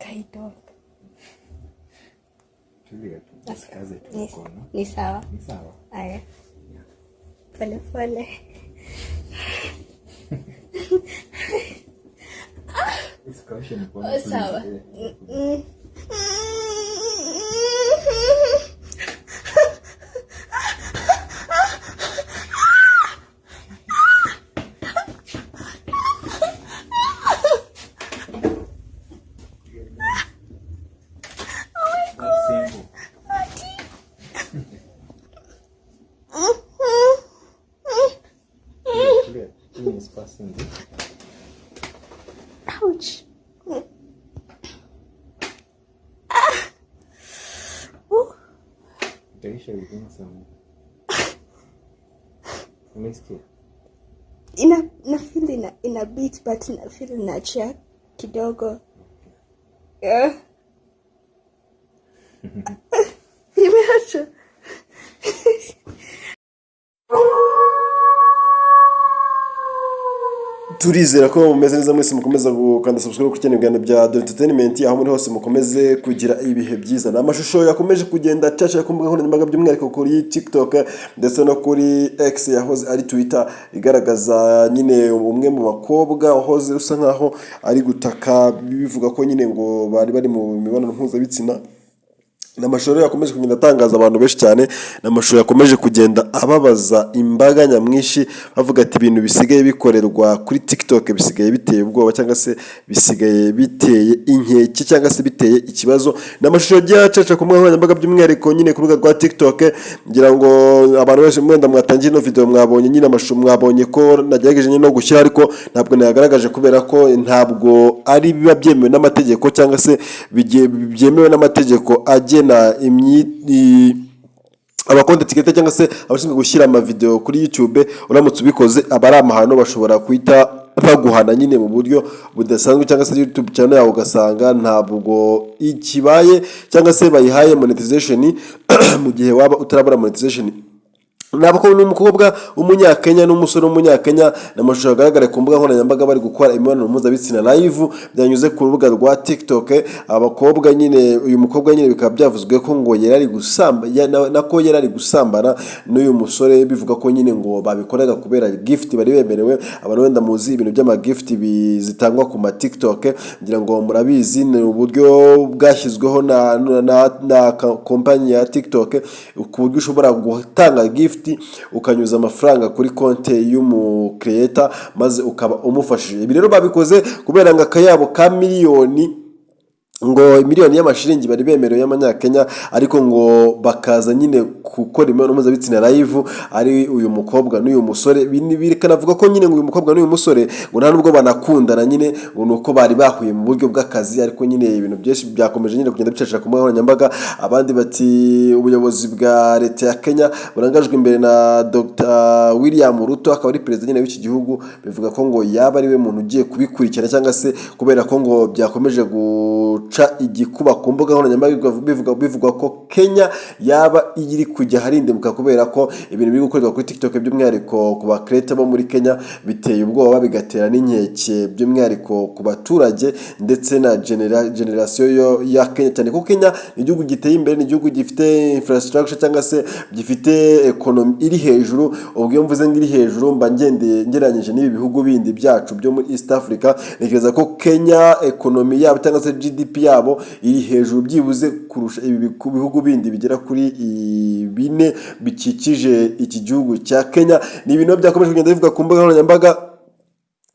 Kaidogo. Tulia tu. Kaze tu mkono. Ni sawa. Ni sawa. Aya. Pole pole. Usikoshe mkono. Sawa. Ouch. Itaisha within some. Umesikia? Na feel ina beat but na feel inaachia kidogo. Yeah. Imeacha. Turizera ko mumeze neza mwese mukomeza gukanda subscribe ku channel Uganda bya Dore Entertainment aho muri hose mukomeze kugira ibihe byiza. Namashusho yakomeje kugenda caca ku mbuga nkoranyambaga by'umwihariko kuri TikTok ndetse no kuri X yahoze ari Twitter igaragaza nyine umwe mu bakobwa wahoze usa nkaho ari gutaka bivuga ko nyine ngo bari mu mibonano mpuzabitsina. Namashusho yakomeje kugenda atangaza abantu benshi cyane. Namashusho yakomeje kugenda ababaza imbaga nyamwinshi bavuga ati ibintu bisigaye bikorerwa kuri TikTok bisigaye biteye ubwoba cyangwa se bisigaye biteye inkeke cyangwa se biteye ikibazo. Namashusho yacaca ku mbuga by'umwihariko nyine ku rubuga rwa TikTok ngira ngo abantu benshi mwenda mwatangiye no video mwabonye nyine amashusho mwabonye ko nagerageje no gushyira ariko ntabwo nayagaragaje kubera ko ntabwo ari biba byemewe n'amategeko cyangwa se byemewe n'amategeko agena abakontent creator cyangwa se abashinzwe gushyira ama video kuri YouTube. Uramutse ubikoze abari amahano bashobora kwita baguhana nyine mu buryo budasanzwe cyangwa se YouTube channel yawe ugasanga ntabwo ikibaye cyangwa se bayihaye monetization mu gihe waba utarabura monetization. Nabako n'umukobwa w'umunyakenya n'umusore w'umunyakenya namashusho agaragara ku mbuga nkoranyambaga bari gukora imibonano mpuzabitsina live byanyuze ku rubuga rwa TikTok. Abakobwa nyine uyu mukobwa nyine bikaba byavuzwe ko ngo yarari gusambana n'uyu musore bivuga ko nyine ngo babikoraga kubera gift bari bemerewe. Abantu wenda muzi ibintu by'ama gift bizitangwa ku ma TikTok ngira ngo murabizi ni uburyo bwashyizweho na company ya TikTok ku buryo ushobora gutanga gift ukanyuza amafaranga kuri konte y'umu creator maze ukaba umufashije. Ibi rero babikoze kubera ngo akayabo ka miliyoni y'amashiringi bari bemerewe y'amanyakenya ariko ngo bakaza nyine gukora imibonano mpuzabitsina live ari uyu mukobwa n'uyu musore. Bikanavuga ko nyine ngo uyu mukobwa n'uyu musore ngo nta nubwo banakundana nyine ngo nuko bari bahuye mu buryo bw'akazi ariko nyine ibintu byinshi byakomeje nyine kugenda bicashira ku mbuga nkoranyambaga. Abandi bati ubuyobozi bwa leta ya Kenya burangajwe imbere na Dr. William Ruto akaba ari president nyine w'iki gihugu bivuga ko ngo yaba ari we muntu ugiye kubikurikirana cyangwa se kubera ko ngo byakomeje guca igikuba ku mbuga nkoranyambaga bivuga ko Kenya yaba iri kujya harindimuka kubera ko ibintu biri gukorerwa kuri TikTok by'umwihariko ku ba creator bo muri Kenya biteye ubwoba bigatera n'inkeke by'umwihariko ku baturage ndetse na generation ya Kenya cyane ko Kenya ni igihugu giteye imbere, ni igihugu gifite infrastructure cyangwa se gifite economy iri hejuru. Ubwo iyo mvuze ngiri hejuru mba ngeranyije n'ibi bihugu bindi byacu byo muri East Africa. Ntekereza ko Kenya economy yabo cyangwa se GDP yabo iri hejuru byibuze kurusha ibi bihugu bindi bigera kuri 4 bikikije iki gihugu cya Kenya. Ni ibintu byakomeje kugenda bivuga ku mbuga nkoranyambaga.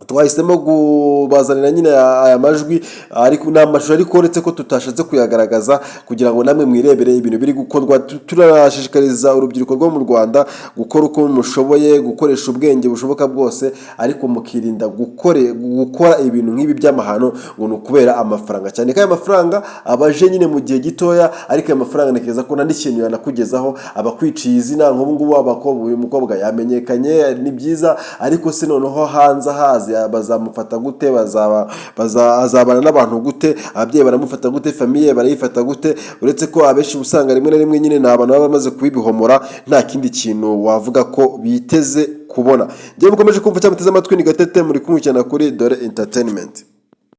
Twahisemo kubazanira nyine aya majwi ariko n'amashusho ariko uretse ko tutashatse kuyagaragaza kugira ngo namwe mwirebere ibintu biri gukorwa. Turashishikariza urubyiruko rwo mu Rwanda gukora uko mushoboye, gukoresha ubwenge bushoboka bwose ariko mukirinda gukora ibintu nk'ibi by'amahano ngo nukubera amafaranga cyane ko aya mafaranga abaje nyine mu gihe gitoya ariko aya mafaranga nekeza ko nandi kintu yanakugezaho abakwiciye izina nk'ubu ngubu abakobwa uyu mukobwa yamenyekanye ni byiza ariko se noneho hanze hazi bazamufata gute, bazabana n'abantu gute, ababyeyi baramufata gute, famille barayifata gute. Uretse ko abenshi usanga rimwe na rimwe nyine n'abantu baba bamaze kubibihomora nta kindi kintu wavuga ko biteze kubona. Ngiye mukomeje kumva cyangwa muteze amatwi ni Gatete muri kumwe cyane kuri Dore Entertainment.